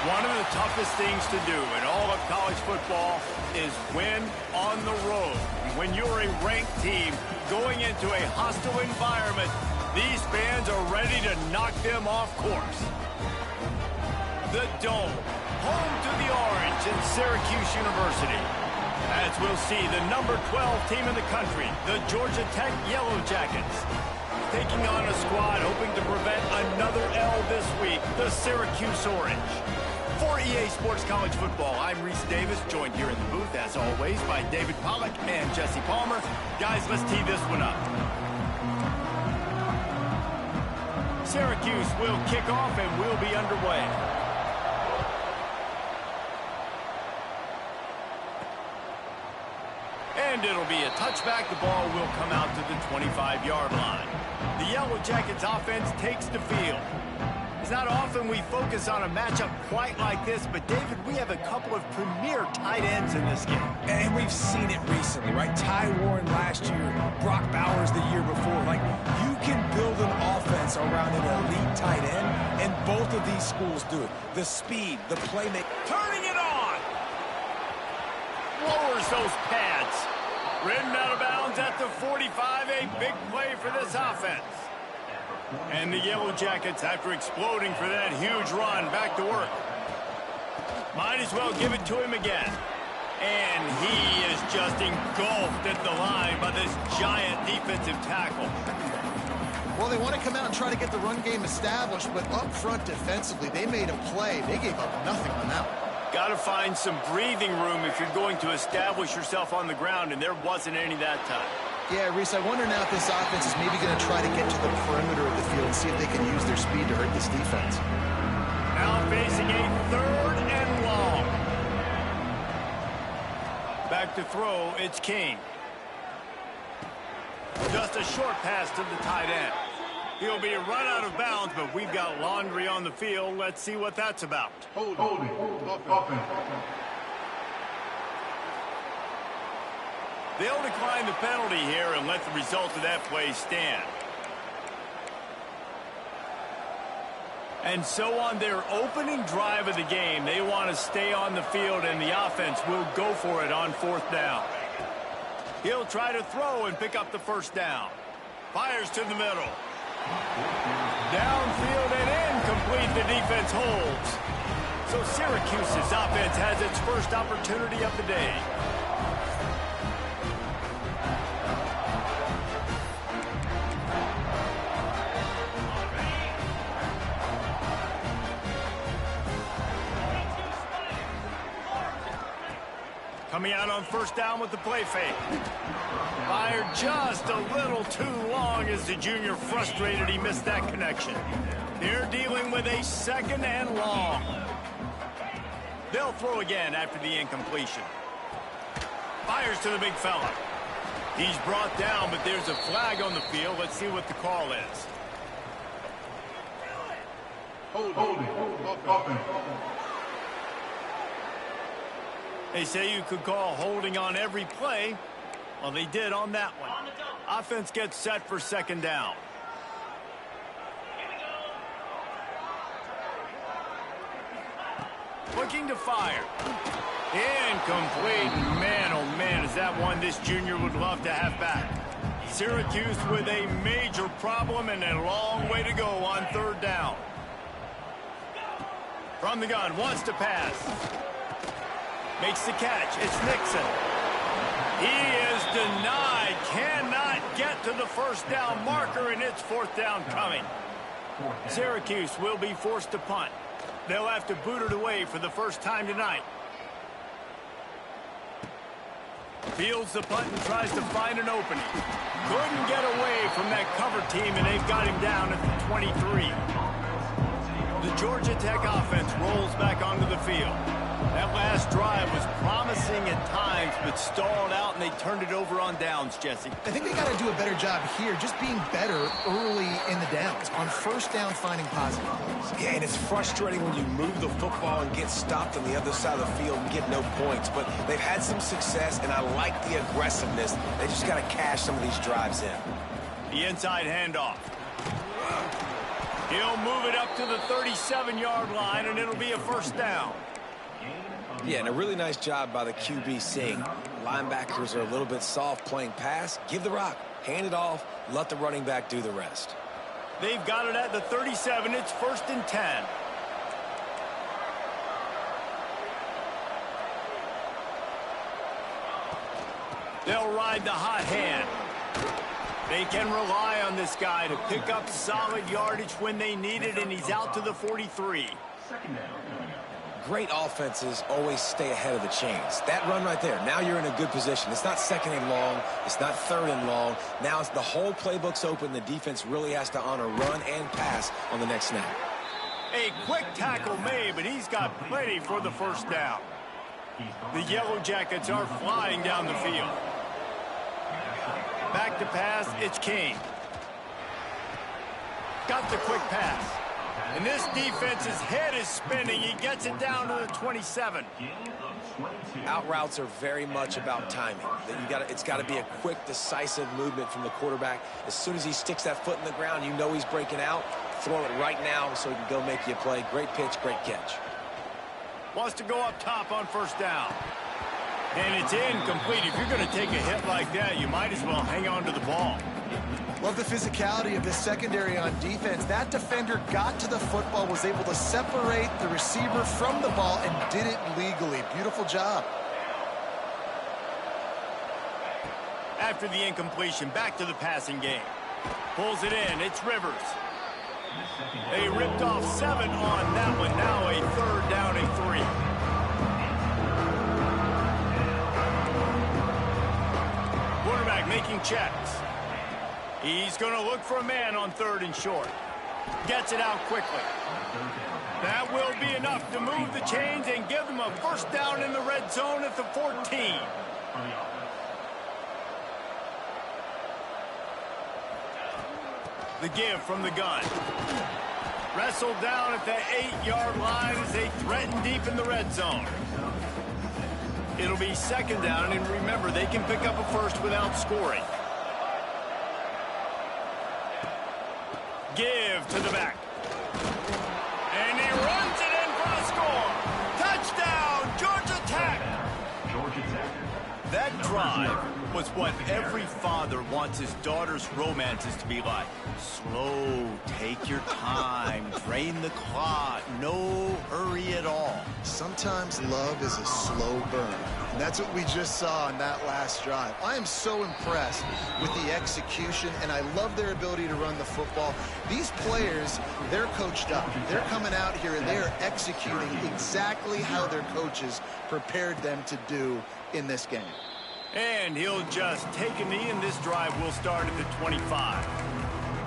One of the toughest things to do in all of college football is win on the road. When you're a ranked team going into a hostile environment, these fans are ready to knock them off course. The Dome, home to the Orange in Syracuse University. As we'll see, the number 12 team in the country, the Georgia Tech Yellow Jackets, taking on a squad hoping to prevent another L this week, the Syracuse Orange. For EA Sports College Football, I'm Reese Davis, joined here in the booth, as always, by David Pollack and Jesse Palmer. Guys, let's tee this one up. Syracuse will kick off and we'll be underway. And it'll be a touchback. The ball will come out to the 25-yard line. The Yellow Jackets offense takes the field. It's not often we focus on a matchup quite like this, but David, we have a couple of premier tight ends in this game. And we've seen it recently, right? Ty Warren last year, Brock Bowers the year before. Like, you can build an offense around an elite tight end, and both of these schools do it. The speed, the playmaking. Turning it on! Lowers those pads. Ridden out of bounds at the 45, a big play for this offense. And the Yellow Jackets, after exploding for that huge run, back to work. Might as well give it to him again. And he is just engulfed at the line by this giant defensive tackle. Well, they want to come out and try to get the run game established, but up front defensively, they made a play. They gave up nothing on that one. Got to find some breathing room if you're going to establish yourself on the ground, and there wasn't any that time. Yeah, Reese, I wonder now if this offense is maybe going to try to get to the perimeter of the field and see if they can use their speed to hurt this defense. Now facing a 3rd and long. Back to throw, it's King. Just a short pass to the tight end. He'll be run out of bounds, but we've got laundry on the field. Let's see what that's about. Holding. Offense. They'll decline the penalty here and let the result of that play stand. And so on their opening drive of the game, they want to stay on the field, and the offense will go for it on 4th down. He'll try to throw and pick up the 1st down. Fires to the middle. Downfield and incomplete. The defense holds. So Syracuse's offense has its first opportunity of the day. Coming out on 1st down with the play fake. Fired just a little too long as the junior frustrated he missed that connection. They're dealing with a 2nd and long. They'll throw again after the incompletion. Fires to the big fella. He's brought down, but there's a flag on the field. Let's see what the call is. Holding. Offense. They say you could call holding on every play. Well, they did on that one. Offense gets set for second down. Looking to fire. Incomplete. Man, oh man, is that one this junior would love to have back. Syracuse with a major problem and a long way to go on third down. From the gun, wants to pass. Makes the catch. It's Nixon. He is denied. Cannot get to the first down marker, and it's fourth down coming. Syracuse will be forced to punt. They'll have to boot it away for the first time tonight. Fields the punt and tries to find an opening. Couldn't get away from that cover team, and they've got him down at the 23. The Georgia Tech offense rolls back onto the field. That last drive was promising at times, but stalled out, and they turned it over on downs, Jesse. I think they got to do a better job here, just being better early in the downs. On first down, finding positive plays. Yeah, and it's frustrating when you move the football and get stopped on the other side of the field and get no points. But they've had some success, and I like the aggressiveness. They just got to cash some of these drives in. The inside handoff. He'll move it up to the 37-yard line, and it'll be a first down. Yeah, and a really nice job by the QB seeing. Linebackers are a little bit soft playing pass. Give the rock, hand it off, let the running back do the rest. They've got it at the 37. It's first and 10. They'll ride the hot hand. They can rely on this guy to pick up solid yardage when they need it, and he's out to the 43. Great offenses always stay ahead of the chains. That run right there, now you're in a good position. It's not second and long. It's not third and long. Now it's the whole playbook's open. The defense really has to honor run and pass on the next snap. A quick tackle made, but he's got plenty for the first down. The Yellow Jackets are flying down the field. Back to pass, it's King. Got the quick pass. And this defense's head is spinning. He gets it down to the 27. Out routes are very much about timing. It's got to be a quick, decisive movement from the quarterback. As soon as he sticks that foot in the ground, you know he's breaking out. Throw it right now so he can go make you a play. Great pitch, great catch. Wants to go up top on first down. And it's incomplete. If you're going to take a hit like that, you might as well hang on to the ball. Love the physicality of this secondary on defense. That defender got to the football, was able to separate the receiver from the ball, and did it legally. Beautiful job. After the incompletion, back to the passing game. Pulls it in. It's Rivers. They ripped off 7 on that one. Now a third down and 3. Quarterback making checks. He's going to look for a man on third and short. Gets it out quickly. That will be enough to move the chains and give them a first down in the red zone at the 14. The give from the gun. Wrestled down at the 8-yard line as they threaten deep in the red zone. It'll be second down, and remember, they can pick up a first without scoring. Give to the back. And he runs it in for the score. Touchdown, Georgia Tech. That drive was what every father wants his daughter's romances to be like. Slow, take your time, drain the clock, no hurry at all. Sometimes love is a slow burn. And that's what we just saw in that last drive. I am so impressed with the execution, and I love their ability to run the football. These players, they're coached up. They're coming out here, and they're executing exactly how their coaches prepared them to do in this game. And he'll just take a knee, and this drive will start at the 25.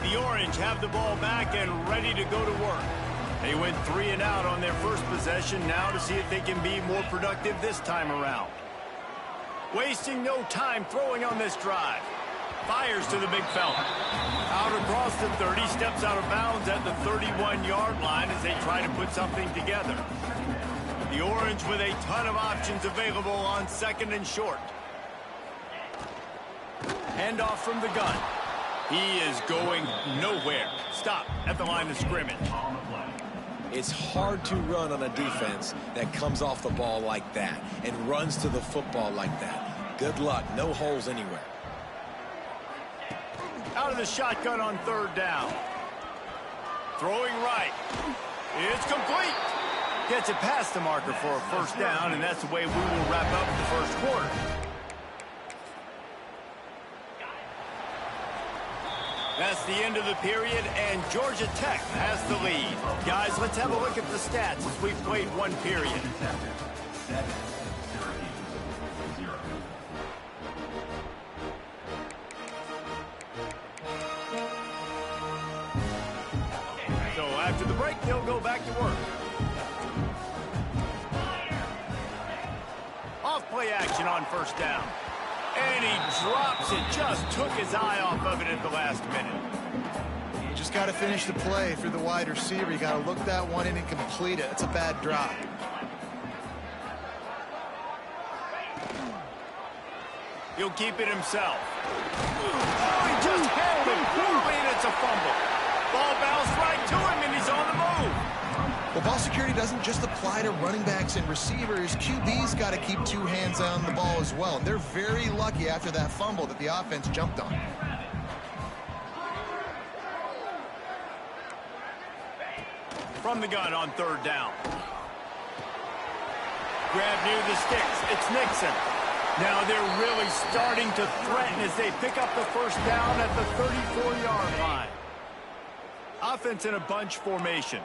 The Orange have the ball back and ready to go to work. They went 3 and out on their first possession, now to see if they can be more productive this time around. Wasting no time throwing on this drive. Fires to the big fella. Out across the 30, steps out of bounds at the 31-yard line as they try to put something together. The Orange with a ton of options available on second and short. Handoff from the gun. He is going nowhere. Stop at the line of scrimmage. It's hard to run on a defense that comes off the ball like that and runs to the football like that. Good luck. No holes anywhere. Out of the shotgun on third down. Throwing right. It's complete. Gets it past the marker for a first down, and that's the way we will wrap up the first quarter. That's the end of the period, and Georgia Tech has the lead. Guys, let's have a look at the stats as we've played one period. So after the break, they'll go back to work. Off play action on first down. And he drops it, just took his eye off of it at the last minute. You just got to finish the play for the wide receiver. You got to look that one in and complete it. It's a bad drop. He'll keep it himself. Oh, he just handled it poorly, and it's a fumble. Ball bounced right to him, and he's on the move. Well, ball security doesn't just apply to running backs and receivers. QB's got to keep two hands on the ball as well. They're very lucky after that fumble that the offense jumped on. From the gun on third down. Grab near the sticks. It's Nixon. Now they're really starting to threaten as they pick up the first down at the 34-yard line. Offense in a bunch formation.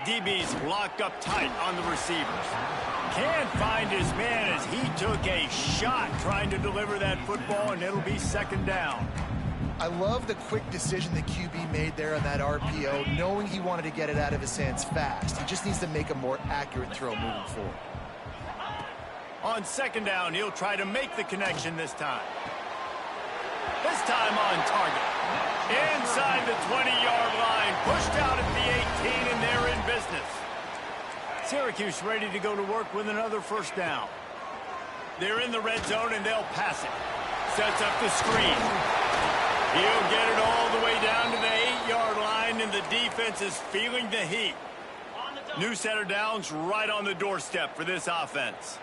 DBs locked up tight on the receivers. Can't find his man as he took a shot trying to deliver that football, and it'll be second down. I love the quick decision the QB made there on that RPO, knowing he wanted to get it out of his hands fast. He just needs to make a more accurate throw moving forward. On second down, he'll try to make the connection this time. This time on target. Inside the 20-yard line, pushed out at the 18, and they're in business. Syracuse ready to go to work with another first down. They're in the red zone, and they'll pass it. Sets up the screen. He'll get it all the way down to the 8-yard line, and the defense is feeling the heat. New set of downs right on the doorstep for this offense.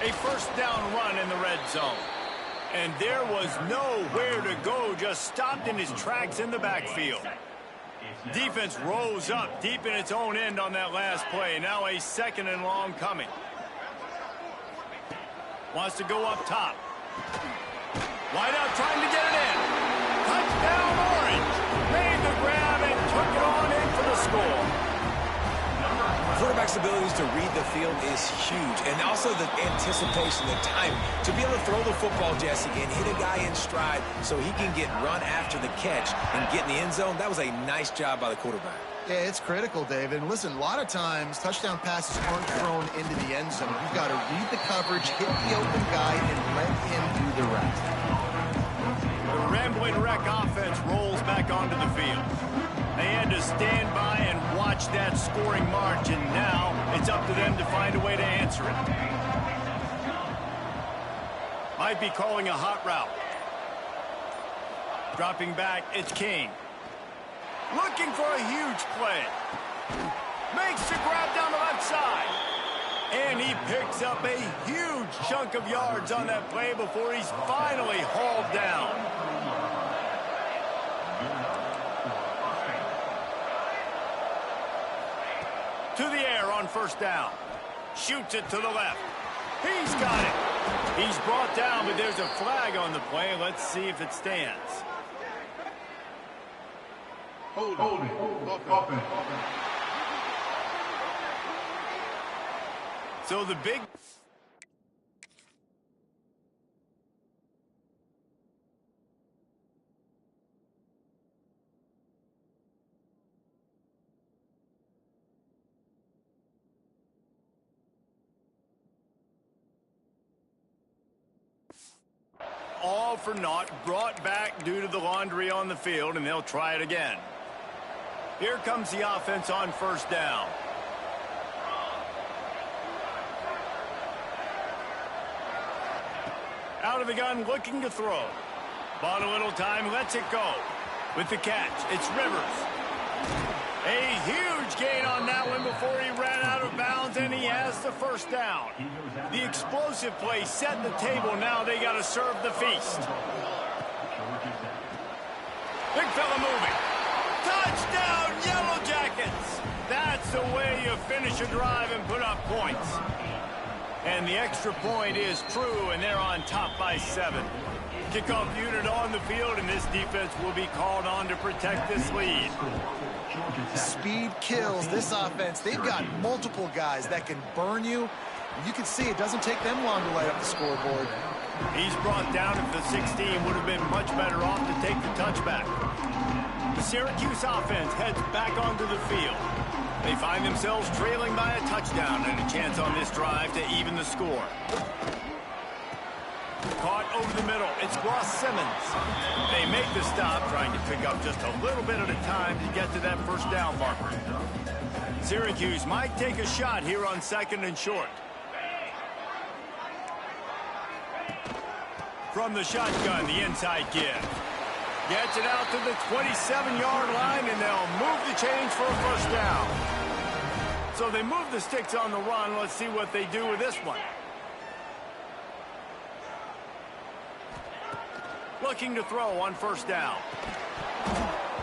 A first down run in the red zone. And there was nowhere to go, just stopped in his tracks in the backfield. Defense rose up deep in its own end on that last play. Now a second and long coming. Wants to go up top. Wide out trying to get it in. Touchdown Orange. Made the grab and took it on in for the score. Quarterback's abilities to read the field is huge, and also the anticipation, the time to be able to throw the football, Jesse, and hit a guy in stride so he can get run after the catch and get in the end zone. That was a nice job by the quarterback. Yeah, it's critical, David. And listen, a lot of times touchdown passes aren't thrown into the end zone. You've got to read the coverage, hit the open guy, and let him do the rest. The Ramblin' Wreck offense rolls back onto the field. They had to stand by and watch that scoring march, and now it's up to them to find a way to answer it. Might be calling a hot route. Dropping back, it's King. Looking for a huge play. Makes the grab down the left side. And he picks up a huge chunk of yards on that play before he's finally hauled down. To the air on first down. Shoots it to the left. He's got it. He's brought down, but there's a flag on the play. Let's see if it stands. Holding. Offense. So the big... all for naught, brought back due to the laundry on the field, and they'll try it again. Here comes the offense on first down. Out of the gun, looking to throw. Bought a little time, lets it go. With the catch, it's Rivers. A huge gain on that one before he ran out of bounds, and he has the first down. The explosive play set the table. Now they got to serve the feast. Big fella moving. Touchdown, Yellow Jackets! That's the way you finish a drive and put up points. And the extra point is true, and they're on top by 7. Kickoff unit on the field, and this defense will be called on to protect this lead. Speed kills this offense. They've got multiple guys that can burn you. You can see it doesn't take them long to light up the scoreboard. He's brought down at the 16. Would have been much better off to take the touchback. The Syracuse offense heads back onto the field. They find themselves trailing by a touchdown and a chance on this drive to even the score. Caught over the middle. It's Ross Simmons. They make the stop, trying to pick up just a little bit at a time to get to that first down marker. Syracuse might take a shot here on 2nd and short. From the shotgun, the inside give. Gets it out to the 27-yard line, and they'll move the chains for a first down. So they move the sticks on the run. Let's see what they do with this one. Looking to throw on first down.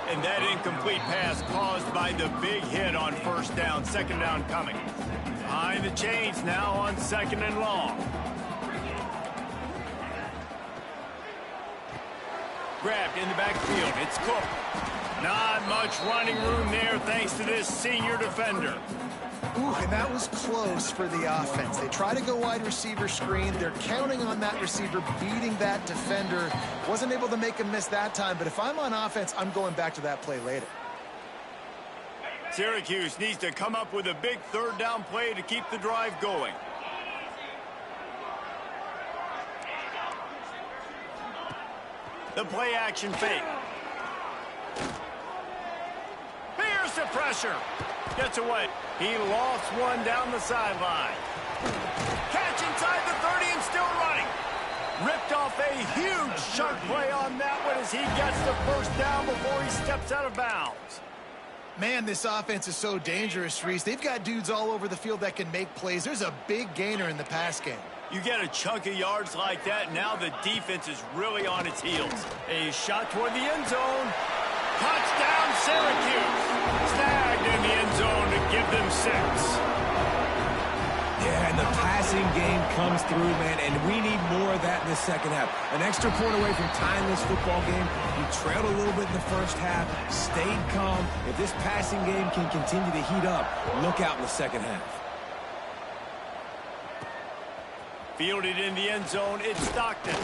And that incomplete pass caused by the big hit on first down. 2nd down coming. Behind the chains now on 2nd and long. Grabbed in the backfield. It's Cook. Not much running room there thanks to this senior defender. Ooh, and that was close for the offense. They try to go wide receiver screen. They're counting on that receiver beating that defender. Wasn't able to make him miss that time, but if I'm on offense, I'm going back to that play later. Syracuse needs to come up with a big 3rd down play to keep the drive going. The play action fake. Here's the pressure. Gets away. He lost one down the sideline. Catch inside the 30 and still running. Ripped off a huge chunk play on that one as he gets the first down before he steps out of bounds. Man, this offense is so dangerous, Reese. They've got dudes all over the field that can make plays. There's a big gainer in the pass game. You get a chunk of yards like that, now the defense is really on its heels. A shot toward the end zone. Touchdown, Syracuse. Snagged in the end zone to give them 6. Yeah, and the passing game comes through, man, and we need more of that in the 2nd half. An extra point away from tying this football game. You trailed a little bit in the 1st half, stayed calm. If this passing game can continue to heat up, look out in the 2nd half. Fielded in the end zone, it's Stockton.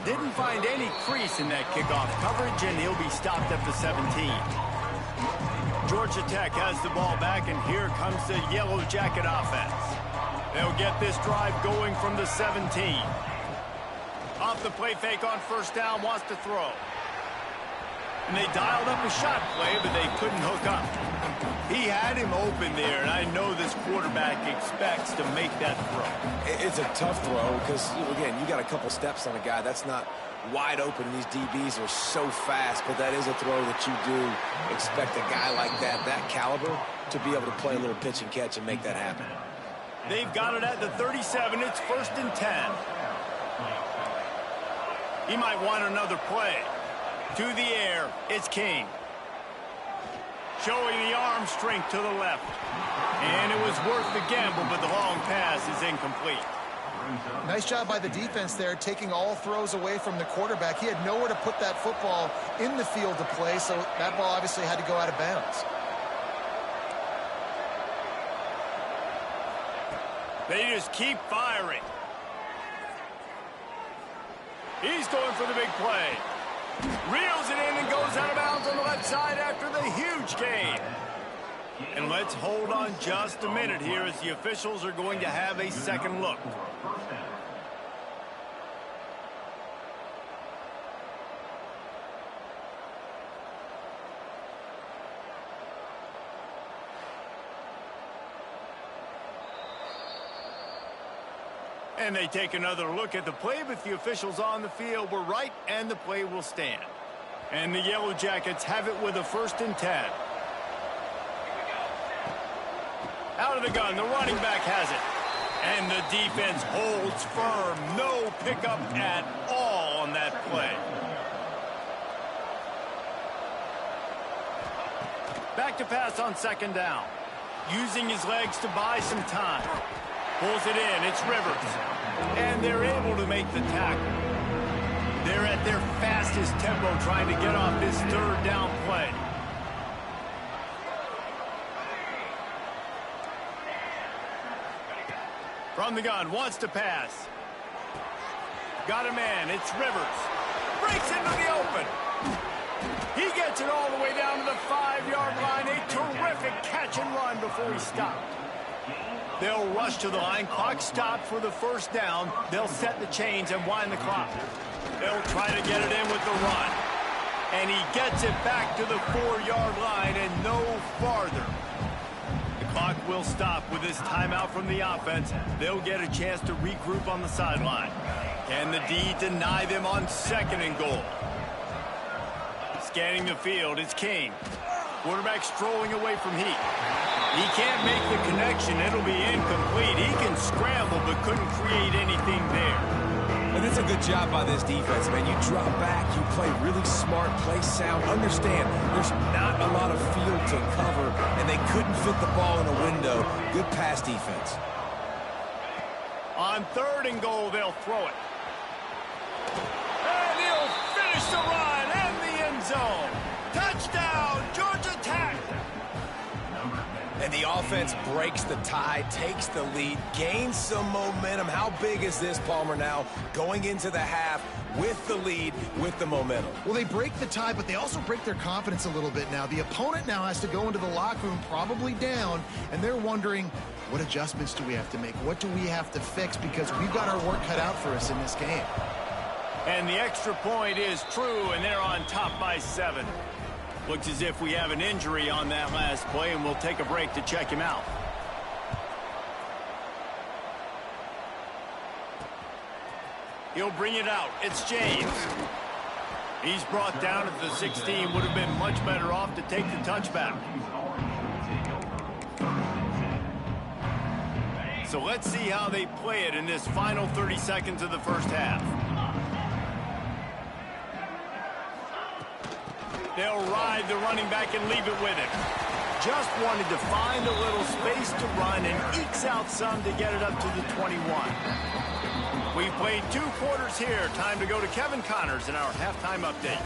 Didn't find any crease in that kickoff coverage, and he'll be stopped at the 17. Georgia Tech has the ball back, and here comes the Yellow Jacket offense. They'll get this drive going from the 17. Off the play fake on first down, wants to throw. And they dialed up a shot play, but they couldn't hook up. He had him open there, and I know this quarterback expects to make that throw. It's a tough throw because, again, you got a couple steps on a guy. That's not wide open. These DBs are so fast, but that is a throw that you do expect a guy like that caliber, to be able to play a little pitch and catch and make that happen. They've got it at the 37. It's 1st and 10. He might want another play. To the air, it's King. Showing the arm strength to the left. And it was worth the gamble, but the long pass is incomplete. Nice job by the defense there, taking all throws away from the quarterback. He had nowhere to put that football in the field to play, so that ball obviously had to go out of bounds. They just keep firing. He's going for the big play. Reels it in and goes out of bounds on the left side after the huge gain. And let's hold on just a minute here as the officials are going to have a second look. And they take another look at the play, but the officials on the field were right, and the play will stand. And the Yellow Jackets have it with a 1st and 10. Out of the gun, the running back has it. And the defense holds firm. No pickup at all on that play. Back to pass on 2nd down. Using his legs to buy some time. Pulls it in. It's Rivers. And they're able to make the tackle. They're at their fastest tempo trying to get off this 3rd down play. From the gun, wants to pass. Got a man. It's Rivers. Breaks into the open. He gets it all the way down to the 5-yard line. A terrific catch and run before he stopped. They'll rush to the line. Clock stopped for the 1st down. They'll set the chains and wind the clock. They'll try to get it in with the run. And he gets it back to the 4-yard line and no farther. The clock will stop with this timeout from the offense. They'll get a chance to regroup on the sideline. Can the D deny them on 2nd and goal? Scanning the field, it's King. Quarterback strolling away from Heat. He can't make the connection. It'll be incomplete. He can scramble, but couldn't create anything there. And that's a good job by this defense, man. You drop back, you play really smart, play sound. Understand, there's not a lot of field to cover, and they couldn't fit the ball in a window. Good pass defense. On 3rd and goal, they'll throw it. And he'll finish the run and the end zone. Touchdown, Georgia Tech. And the offense breaks the tie, takes the lead, gains some momentum. How big is this, Palmer, now going into the half with the lead, with the momentum? Well, they break the tie, but they also break their confidence a little bit now. The opponent now has to go into the locker room probably down, and they're wondering, what adjustments do we have to make? What do we have to fix? Because we've got our work cut out for us in this game. And the extra point is true, and they're on top by 7. Looks as if we have an injury on that last play, and we'll take a break to check him out. He'll bring it out. It's James. He's brought down at the 16. Would have been much better off to take the touchback. So let's see how they play it in this final 30 seconds of the 1st half. They'll ride the running back and leave it with him. Just wanted to find a little space to run and ekes out some to get it up to the 21. We played 2 quarters here. Time to go to Kevin Connors in our halftime update.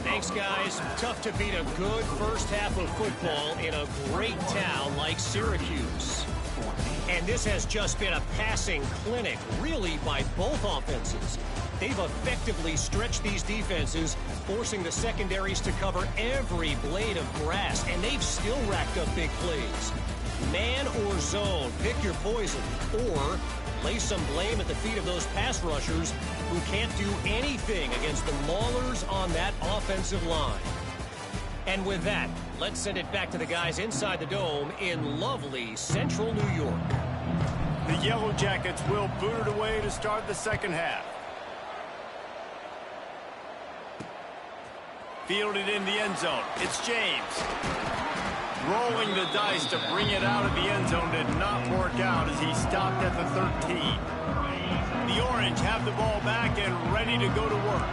Thanks, guys. Tough to beat a good 1st half of football in a great town like Syracuse. And this has just been a passing clinic, really, by both offenses. They've effectively stretched these defenses, forcing the secondaries to cover every blade of grass, and they've still racked up big plays. Man or zone, pick your poison, or lay some blame at the feet of those pass rushers who can't do anything against the maulers on that offensive line. And with that, let's send it back to the guys inside the dome in lovely central New York. The Yellow Jackets will boot it away to start the 2nd half. Fielded in the end zone. It's James. Rolling the dice to bring it out of the end zone did not work out as he stopped at the 13. The Orange have the ball back and ready to go to work.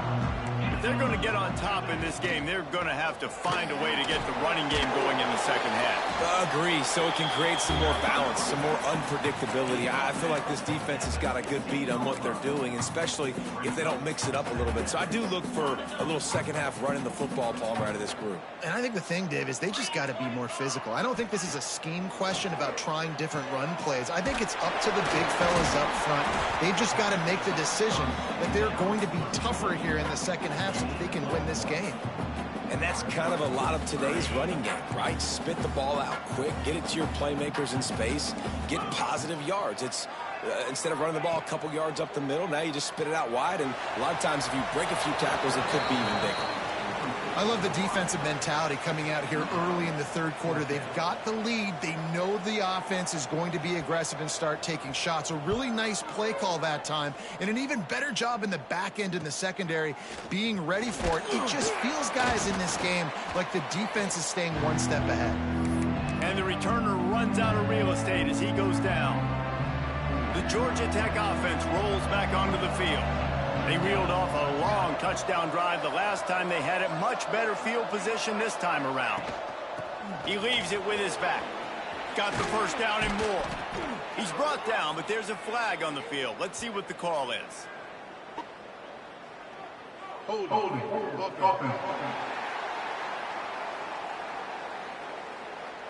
If they're going to get on top in this game, they're going to have to find a way to get the running game going in the 2nd half. Agree, so it can create some more balance, some more unpredictability. I feel like this defense has got a good beat on what they're doing, especially if they don't mix it up a little bit. So I do look for a little 2nd half running the football, Palmer, out of this group. And I think the thing, Dave, is they just got to be more physical. I don't think this is a scheme question about trying different run plays. I think it's up to the big fellas up front. They've just got to make the decision that they're going to be tougher here in the 2nd half so that they can win this game. And that's kind of a lot of today's running game, right? Spit the ball out quick, get it to your playmakers in space, get positive yards. It's instead of running the ball a couple yards up the middle, now you just spit it out wide, and a lot of times if you break a few tackles, it could be even bigger. I love the defensive mentality coming out here early in the third quarter. They've got the lead. They know the offense is going to be aggressive and start taking shots. A really nice play call that time, and an even better job in the back end in the secondary being ready for it. It just feels, guys, in this game like the defense is staying one step ahead. And the returner runs out of real estate as he goes down. The Georgia Tech offense rolls back onto the field. They reeled off a long touchdown drive the last time they had it. Much better field position this time around. He leaves it with his back. Got the first down and more. He's brought down, but there's a flag on the field. Let's see what the call is. Holding. Offense.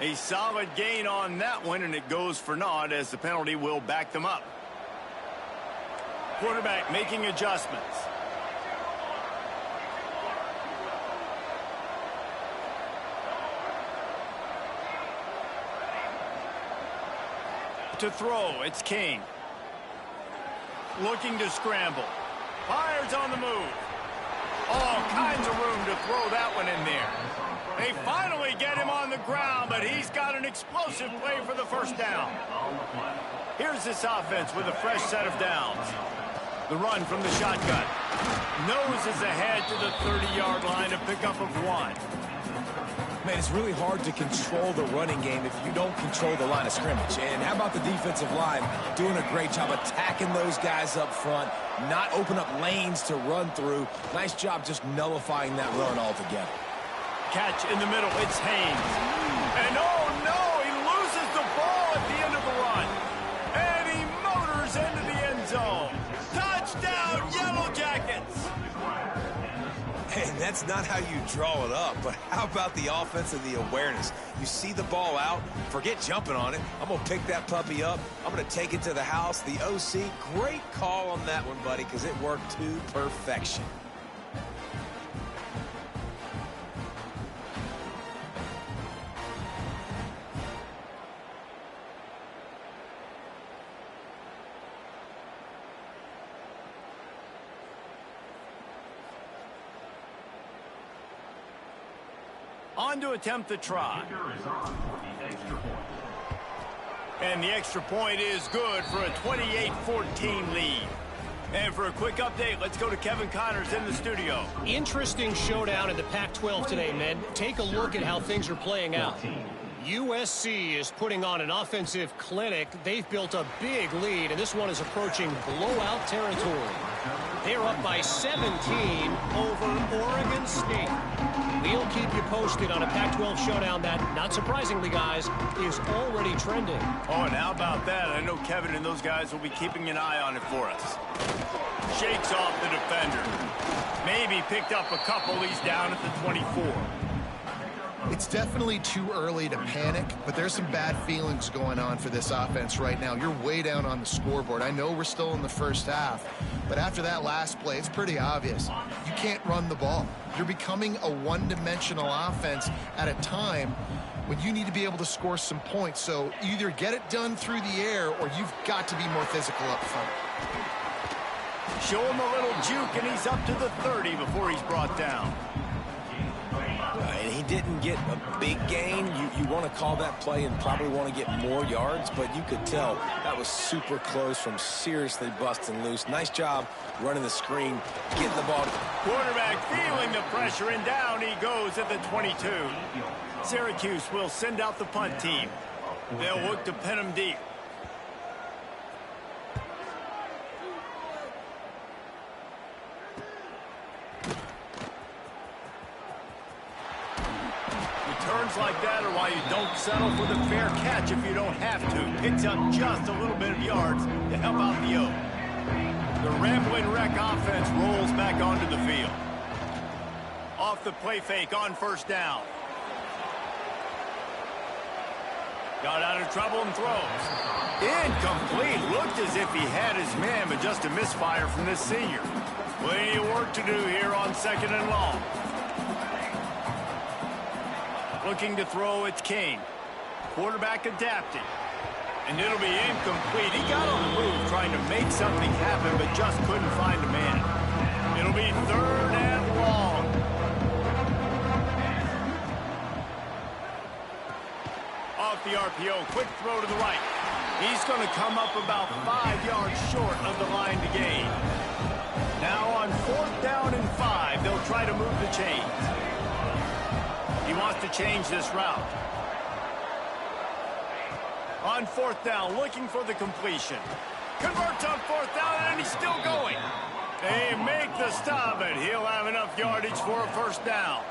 A solid gain on that one, and it goes for naught as the penalty will back them up. Quarterback making adjustments. To throw, it's King. Looking to scramble. Fires on the move. All kinds of room to throw that one in there. They finally get him on the ground, but he's got an explosive play for the first down. Here's this offense with a fresh set of downs. The run from the shotgun. Noses ahead to the 30-yard line, a pickup of 1. Man, it's really hard to control the running game if you don't control the line of scrimmage. And how about the defensive line doing a great job attacking those guys up front, not open up lanes to run through. Nice job just nullifying that run altogether. Catch in the middle, it's Haynes. And oh no, he loses the ball at the end of the run. And he motors into the end zone. Touchdown, Yellow Jackets! And that's not how you draw it up, but how about the offense and the awareness? You see the ball out, forget jumping on it. I'm going to pick that puppy up. I'm going to take it to the house. The OC, great call on that one, buddy, because it worked to perfection. On to attempt the try. And the extra point is good for a 28-14 lead. And for a quick update, let's go to Kevin Connors in the studio. Interesting showdown in the Pac-12 today, men. Take a look at how things are playing out. USC is putting on an offensive clinic. They've built a big lead, and this one is approaching blowout territory. They're up by 17 over Oregon State. We'll keep you posted on a Pac-12 showdown that, not surprisingly, guys, is already trending. Oh, and how about that? I know Kevin and those guys will be keeping an eye on it for us. Shakes off the defender. Maybe picked up a couple. He's down at the 24. It's definitely too early to panic, but there's some bad feelings going on for this offense right now. You're way down on the scoreboard. I know we're still in the first half, but after that last play, it's pretty obvious. You can't run the ball. You're becoming a one-dimensional offense at a time when you need to be able to score some points. So either get it done through the air or you've got to be more physical up front. Show him a little juke, and he's up to the 30 before he's brought down. And he didn't get a big gain. You want to call that play and probably want to get more yards, but you could tell that was super close from seriously busting loose. Nice job running the screen, getting the ball. Quarterback feeling the pressure, and down he goes at the 22. Syracuse will send out the punt team. They'll look to pin him deep. Returns like that are why you don't settle for the fair catch if you don't have to. Picks up just a little bit of yards to help out the O. The Ramblin' Wreck offense rolls back onto the field. Off the play fake on first down. Got out of trouble and throws. Incomplete. Looked as if he had his man, but just a misfire from this senior. Plenty of work to do here on 2nd and long. Looking to throw, it's King. Quarterback adapting. And it'll be incomplete. He got on the move trying to make something happen, but just couldn't find a man. It'll be 3rd and long. the RPO. Quick throw to the right. He's going to come up about 5 yards short of the line to gain. Now on 4th down and 5, they'll try to move the chains. He wants to change this route. On 4th down, looking for the completion. Converts on 4th down, and he's still going. They make the stop, and he'll have enough yardage for a 1st down.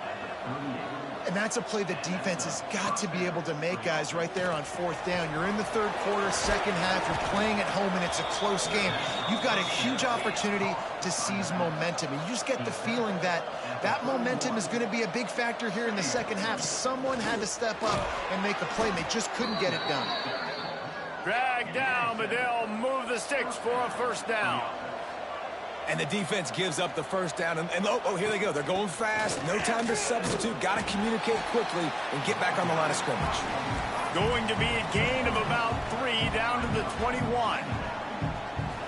And that's a play the defense has got to be able to make, guys, right there on 4th down. You're in the 3rd quarter, 2nd half. You're playing at home, and it's a close game. You've got a huge opportunity to seize momentum. And you just get the feeling that that momentum is going to be a big factor here in the 2nd half. Someone had to step up and make a play, and they just couldn't get it done. Drag down, but they'll move the sticks for a 1st down. And the defense gives up the 1st down. And oh, here they go. They're going fast. No time to substitute. Got to communicate quickly and get back on the line of scrimmage. Going to be a gain of about 3 down to the 21.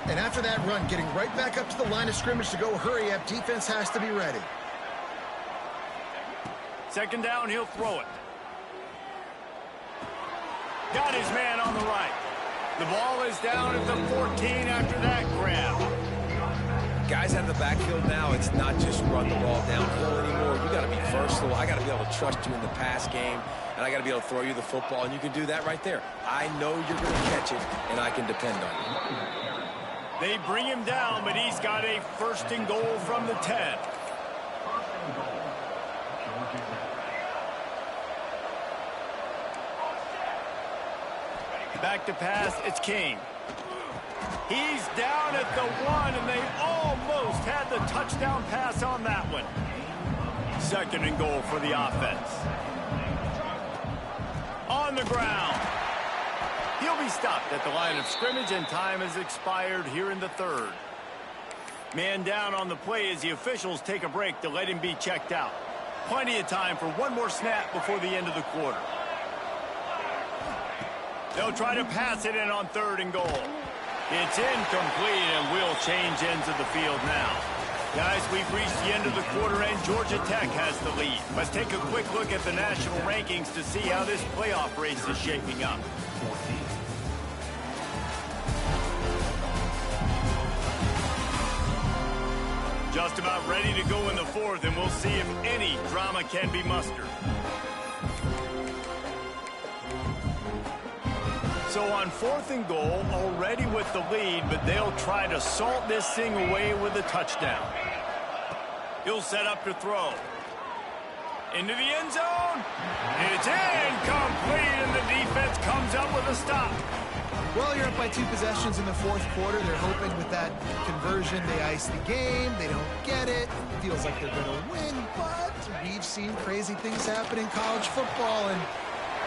And after that run, getting right back up to the line of scrimmage to go hurry up, defense has to be ready. 2nd down, he'll throw it. Got his man on the right. The ball is down at the 14 after that grab. Guys out of the backfield now, it's not just run the ball downhill anymore. You got to be versatile. I got to be able to trust you in the pass game, and I got to be able to throw you the football, and you can do that right there. I know you're going to catch it, and I can depend on you. They bring him down, but he's got a 1st and goal from the 10. Back to pass, it's King. He's down at the 1, and they almost had the touchdown pass on that one. 2nd and goal for the offense. On the ground. He'll be stopped at the line of scrimmage, and time has expired here in the 3rd. Man down on the play as the officials take a break to let him be checked out. Plenty of time for one more snap before the end of the quarter. They'll try to pass it in on 3rd and goal. It's incomplete, and we'll change ends of the field now. Guys, we've reached the end of the quarter, and Georgia Tech has the lead. Let's take a quick look at the national rankings to see how this playoff race is shaping up. Just about ready to go in the 4th, and we'll see if any drama can be mustered. So on 4th and goal, already with the lead, but they'll try to salt this thing away with a touchdown. He'll set up to throw. Into the end zone. It's incomplete, and the defense comes up with a stop. Well, you're up by 2 possessions in the 4th quarter. They're hoping with that conversion they ice the game. They don't get it. Feels like they're going to win, but we've seen crazy things happen in college football, and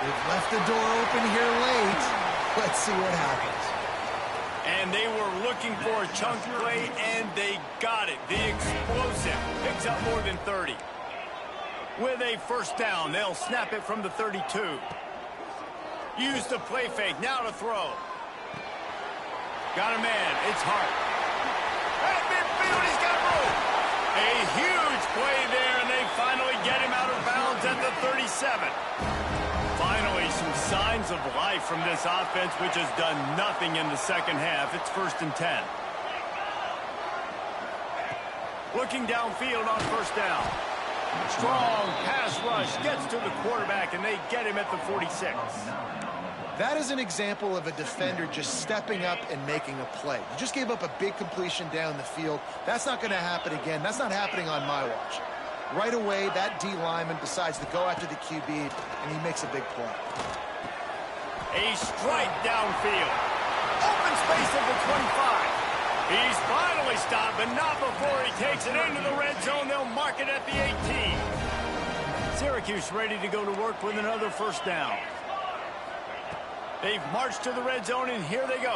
they've left the door open here late. Let's see what happens. And they were looking for a chunk play, and they got it. The explosive picks up more than 30. With a 1st down, they'll snap it from the 32. Use the play fake, now to throw. Got a man, it's Hart. At midfield, he's got room. A huge play there, and they finally get him out of bounds at the 37. Finally, some signs of life from this offense, which has done nothing in the 2nd half. It's 1st and 10. Looking downfield on 1st down. Strong pass rush gets to the quarterback, and they get him at the 46. That is an example of a defender just stepping up and making a play. You just gave up a big completion down the field. That's not going to happen again. That's not happening on my watch. Right away, that D lineman decides to go after the QB, and he makes a big play. A strike downfield. Open space at the 25. He's finally stopped, but not before he takes it into the red zone. They'll mark it at the 18. Syracuse ready to go to work with another 1st down. They've marched to the red zone, and here they go.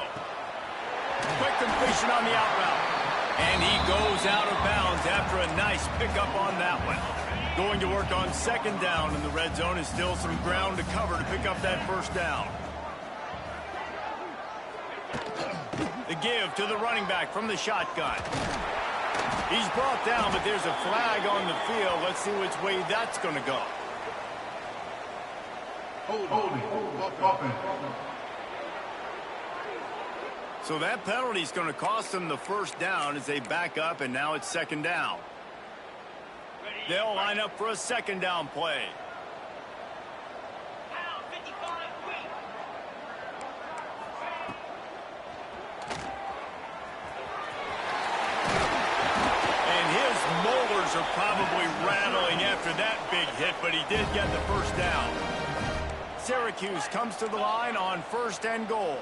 Quick completion on the out route. And he goes out of bounds after a nice pickup on that one. Going to work on 2nd down in the red zone is still some ground to cover to pick up that 1st down. The give to the running back from the shotgun. He's brought down, but there's a flag on the field. Let's see which way that's going to go. Holding. Offense. So that penalty is going to cost them the first down as they back up, and now it's second down. They'll line up for a second down play. And his molars are probably rattling after that big hit, but he did get the first down. Syracuse comes to the line on 1st and goal.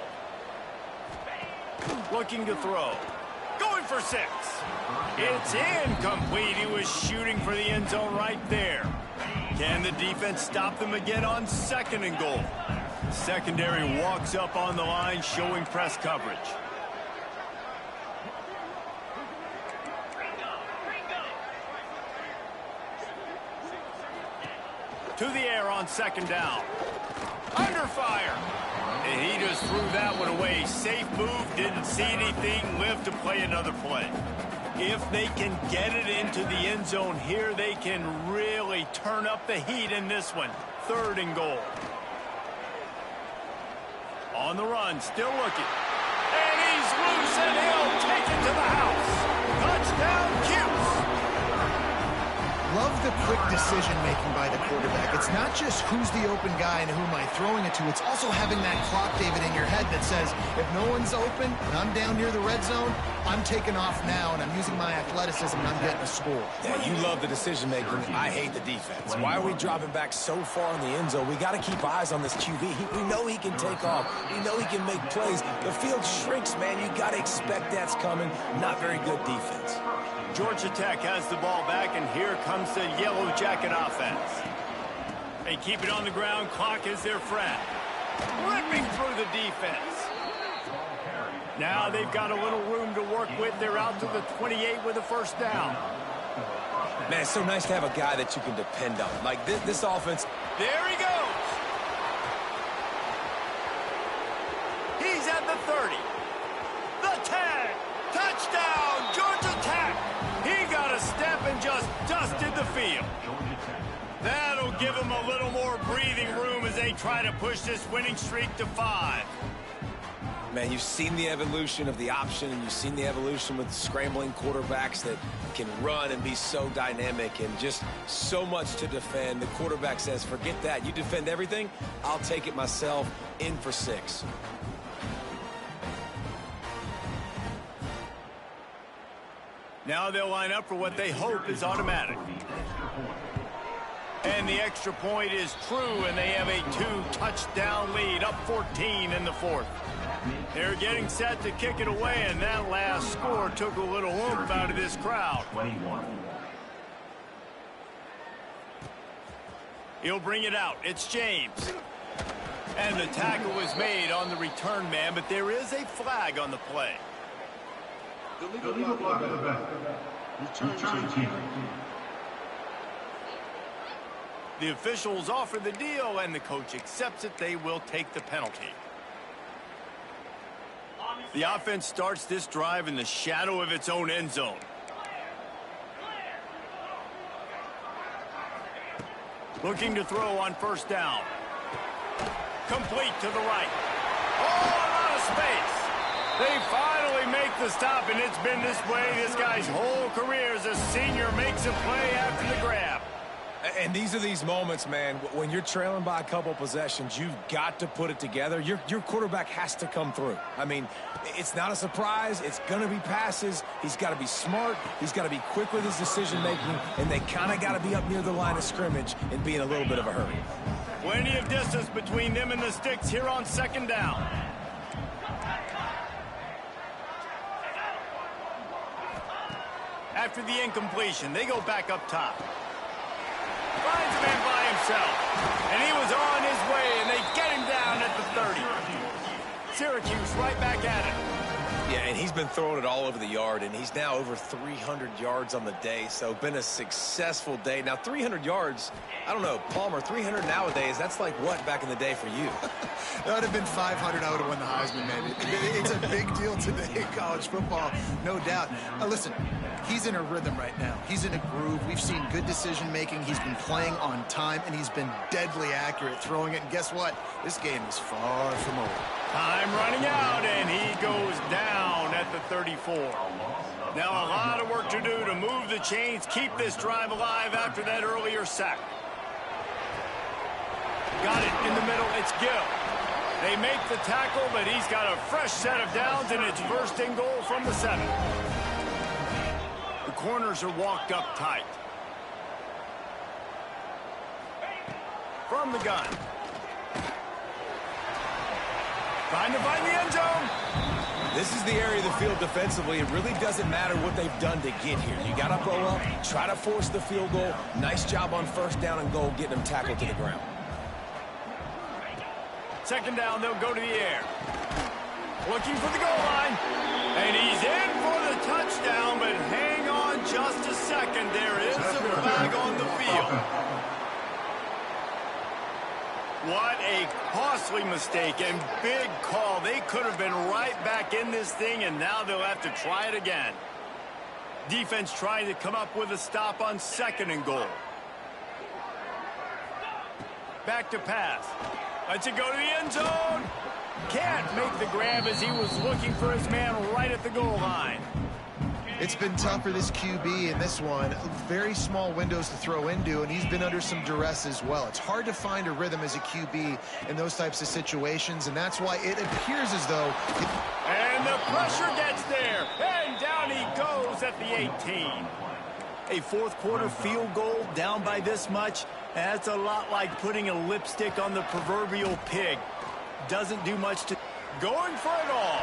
Looking to throw. Going for 6. It's incomplete. He was shooting for the end zone right there. Can the defense stop them again on 2nd and goal? Secondary walks up on the line, showing press coverage. To the air on 2nd down. Under fire. And he just threw that one away. Safe move, didn't see anything, lived to play another play. If they can get it into the end zone here, they can really turn up the heat in this one. 3rd and goal. On the run, still looking. And he's loose, and he'll take it to the house. Touchdown, Cuse. Love the quick decision-making by the quarterback. It's not just who's the open guy and who am I throwing it to. It's also having that clock, David, in your head that says, if no one's open and I'm down near the red zone, I'm taking off now, and I'm using my athleticism, and I'm getting a score. Yeah, you love the decision-making. I hate the defense. Why are we dropping back so far in the end zone? We got to keep eyes on this QB. We know he can take off. We know he can make plays. The field shrinks, man. You got to expect that's coming. Not very good defense. Georgia Tech has the ball back, and here comes the Yellow Jacket offense. They keep it on the ground. Clock is their friend. Ripping through the defense. Now they've got a little room to work with. They're out to the 28 with a first down. Man, it's so nice to have a guy that you can depend on. Like this offense. There he goes. He's at the 30. The tag. Touchdown, Georgia Tech. He got a step and just dusted the field. That'll give them a little more breathing room as they try to push this winning streak to 5. Man, you've seen the evolution of the option, and you've seen the evolution with scrambling quarterbacks that can run and be so dynamic and just so much to defend. The quarterback says, forget that. You defend everything, I'll take it myself. In for 6. Now they'll line up for what they hope is automatic. And the extra point is true, and they have a 2-touchdown lead, up 14 in the 4th. They're getting set to kick it away, and that last score took a little oomph out of this crowd. He'll bring it out. It's James. And the tackle is made on the return man, but there is a flag on the play. The legal block of the back. Return team. The officials offer the deal, and the coach accepts it. They will take the penalty. The offense starts this drive in the shadow of its own end zone. Looking to throw on 1st down. Complete to the right. Oh, a lot of space. They finally make the stop, and it's been this way this guy's whole career as a senior makes a play after the grab. And these are these moments, man, when you're trailing by a couple possessions, you've got to put it together. Your quarterback has to come through. I mean, it's not a surprise. It's going to be passes. He's got to be smart. He's got to be quick with his decision-making, and they kind of got to be up near the line of scrimmage and be in a little bit of a hurry. Plenty of distance between them and the sticks here on 2nd down. After the incompletion, they go back up top. Finds a man by himself. And he was on his way, and they get him down at the 30. Syracuse right back at it. Yeah, and he's been throwing it all over the yard, and he's now over 300 yards on the day, so been a successful day. Now, 300 yards, I don't know, Palmer, 300 nowadays, that's like what back in the day for you? That would have been 500. I would have won the Heisman, maybe. It's a big deal today in college football, no doubt. Listen, he's in a rhythm right now. He's in a groove. We've seen good decision-making. He's been playing on time, and he's been deadly accurate throwing it. And guess what? This game is far from over. Time running out, and he goes down at the 34. Now a lot of work to do to move the chains, keep this drive alive after that earlier sack. Got it in the middle. It's Gill. They make the tackle, but he's got a fresh set of downs, and it's first and goal from the 7. The corners are walked up tight. From the gun. Trying to find the end zone. This is the area of the field defensively. It really doesn't matter what they've done to get here. You got to go up, try to force the field goal. Nice job on first down and goal, getting them tackled to the ground. Second down, they'll go to the air. Looking for the goal line. And he's in for the touchdown, but hang on just a second. There is a flag on the field. What a costly mistake and big call. They could have been right back in this thing, and now they'll have to try it again. Defense trying to come up with a stop on second and goal. Back to pass. Lets it go to the end zone. Can't make the grab as he was looking for his man right at the goal line. It's been tough for this QB in this one. Very small windows to throw into, and he's been under some duress as well. It's hard to find a rhythm as a QB in those types of situations, and that's why it appears as though... And the pressure gets there, and down he goes at the 18. A fourth quarter field goal down by this much, that's a lot like putting a lipstick on the proverbial pig. Doesn't do much to... Going for it all.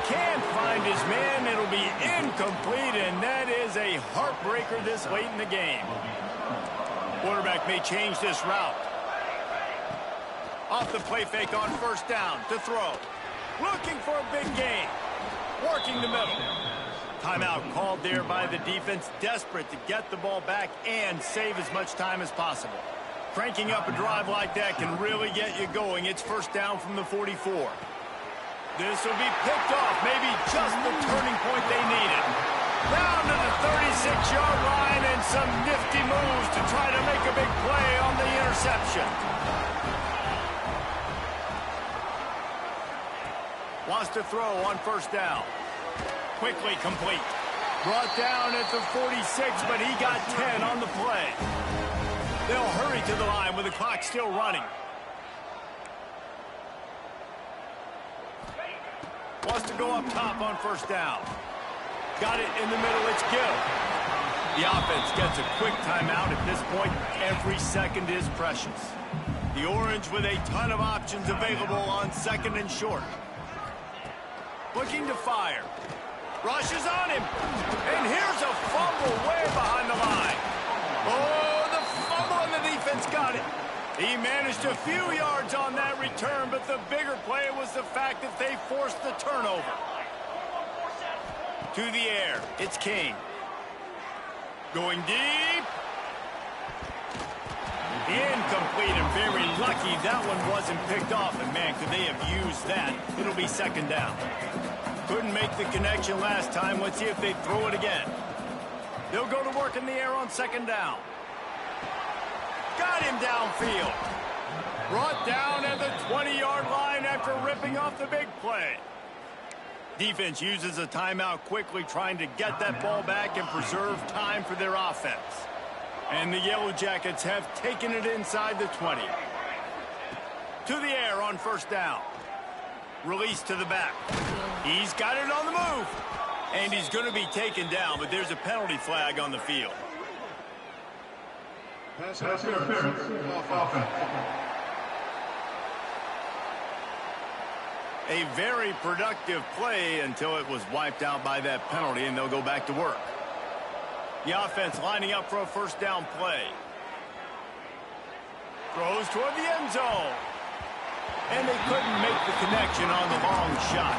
Can't find his man. It'll be incomplete, and that is a heartbreaker this late in the game. Quarterback may change this route. Off the play fake on first down to throw. Looking for a big gain. Working the middle. Timeout called there by the defense, desperate to get the ball back and save as much time as possible. Cranking up a drive like that can really get you going. It's first down from the 44. This will be picked off, maybe just the turning point they needed. Down to the 36-yard line and some nifty moves to try to make a big play on the interception. Wants to throw on first down. Quickly complete. Brought down at the 46, but he got 10 on the play. They'll hurry to the line with the clock still running. Wants to go up top on first down. Got it in the middle. It's Gill. The offense gets a quick timeout at this point. Every second is precious. The Orange with a ton of options available on second and short. Looking to fire. Rushes on him. And here's a fumble way behind the line. Oh, the fumble, and the defense got it. He managed a few yards on that return, but the bigger play was the fact that they forced the turnover. To the air, it's King. Going deep. Incomplete, and very lucky that one wasn't picked off. And man, could they have used that? It'll be second down. Couldn't make the connection last time. Let's see if they throw it again. They'll go to work in the air on second down. Got him downfield. Brought down at the 20-yard line after ripping off the big play. Defense uses a timeout quickly, trying to get that ball back and preserve time for their offense. And the Yellow Jackets have taken it inside the 20. To the air on first down. Release to the back. He's got it on the move. And he's going to be taken down, but there's a penalty flag on the field. Pass interference. Offense. A very productive play until it was wiped out by that penalty, and they'll go back to work. The offense lining up for a first down play. Throws toward the end zone. And they couldn't make the connection on the long shot.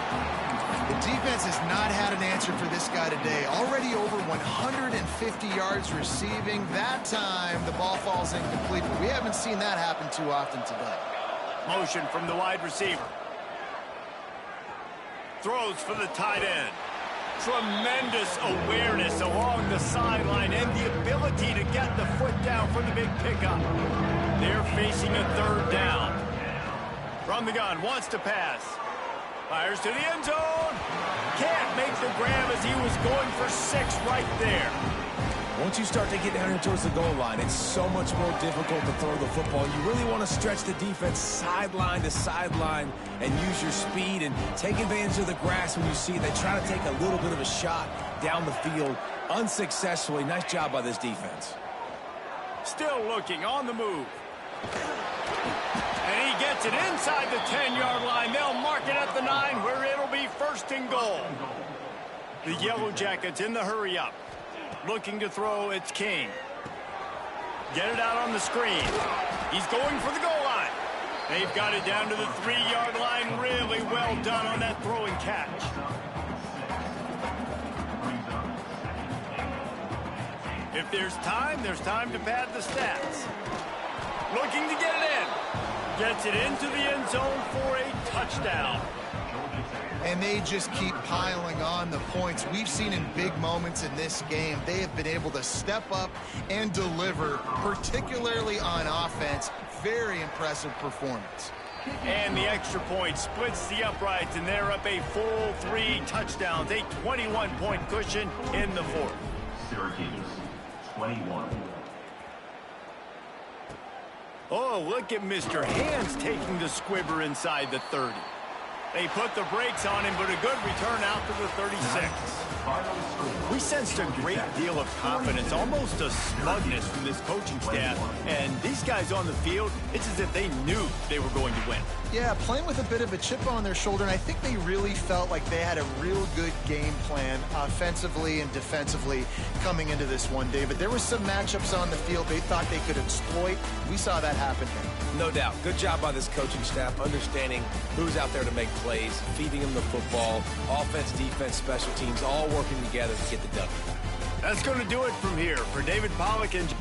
The defense has not had an answer for this guy today. Already over 150 yards receiving. That time, the ball falls incomplete. But we haven't seen that happen too often today. Motion from the wide receiver. Throws for the tight end. Tremendous awareness along the sideline and the ability to get the foot down for the big pickup. They're facing a third down. From the gun, wants to pass. Fires to the end zone. Can't make the grab as he was going for 6 right there. Once you start to get down here towards the goal line, it's so much more difficult to throw the football. You really want to stretch the defense sideline to sideline and use your speed and take advantage of the grass when you see they try to take a little bit of a shot down the field unsuccessfully. Nice job by this defense. Still looking on the move. And he gets it inside the 10-yard line. They'll mark it at the 9 where it'll be 1st and goal. The Yellow Jackets in the hurry-up. Looking to throw, it's King. Get it out on the screen. He's going for the goal line. They've got it down to the 3-yard line. Really well done on that throw and catch. If there's time to pad the stats. Looking to get it in. Gets it into the end zone for a touchdown. And they just keep piling on the points. We've seen in big moments in this game, they have been able to step up and deliver, particularly on offense. Very impressive performance. And the extra point splits the uprights, and they're up a full 3 touchdowns, a 21-point cushion in the 4th. Syracuse, 21. Oh, look at Mr. Hands taking the squibber inside the 30. They put the brakes on him, but a good return out to the 36. We sensed a great deal of confidence, almost a smugness from this coaching staff. And these guys on the field, it's as if they knew they were going to win. Yeah, playing with a bit of a chip on their shoulder, and I think they really felt like they had a real good game plan offensively and defensively coming into this one, David. There were some matchups on the field they thought they could exploit. We saw that happen here. No doubt. Good job by this coaching staff, understanding who's out there to make plays, feeding them the football, offense, defense, special teams, all working together to get the W. That's going to do it from here. For David Pollack and